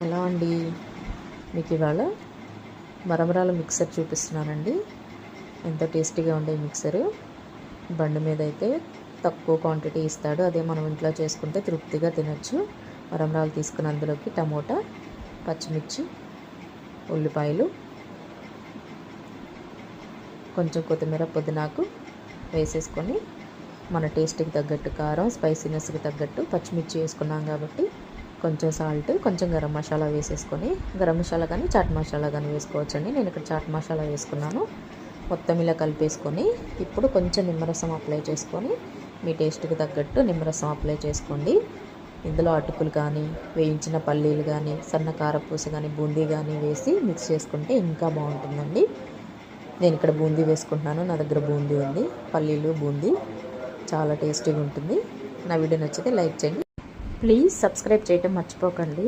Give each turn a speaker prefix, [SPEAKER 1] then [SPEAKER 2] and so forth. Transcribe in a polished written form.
[SPEAKER 1] ఎలా అండి, మీకు ఇవాళ మరమరాల మిక్సర్ చూపిస్తున్నానండి. ఎంతో టేస్టీగా ఉండే మిక్సరు. బండి మీద అయితే తక్కువ క్వాంటిటీ ఇస్తాడు, అదే మనం ఇంట్లో చేసుకుంటే తృప్తిగా తినచ్చు. మరమరాలు తీసుకుని అందులోకి టమోటా, పచ్చిమిర్చి, ఉల్లిపాయలు, కొంచెం కొత్తిమీర, పుదీనాకు వేసేసుకొని మన టేస్ట్కి తగ్గట్టు కారం, స్పైసీనెస్కి తగ్గట్టు పచ్చిమిర్చి వేసుకున్నాం కాబట్టి కొంచెం సాల్ట్, కొంచెం గరం మసాలా వేసేసుకొని, గరం మసాలా కానీ చాట్ మసాలా కానీ వేసుకోవచ్చండి. నేను ఇక్కడ చాట్ మసాలా వేసుకున్నాను. మొత్తం ఇలా కలిపేసుకొని ఇప్పుడు కొంచెం నిమ్మరసం అప్లై చేసుకొని మీ టేస్ట్కి తగ్గట్టు నిమ్మరసం అప్లై చేసుకోండి. ఇందులో అటుకులు కానీ, వేయించిన పల్లీలు కానీ, సన్న కారపూస కానీ, బూందీ కానీ వేసి మిక్స్ చేసుకుంటే ఇంకా బాగుంటుందండి. నేను ఇక్కడ బూందీ వేసుకుంటున్నాను, నా దగ్గర బూందీ ఉంది. పల్లీలు, బూందీ చాలా టేస్టీగా ఉంటుంది. నా వీడియో నచ్చితే లైక్ చేయండి, ప్లీజ్ సబ్స్క్రైబ్ చేయటం మర్చిపోకండి.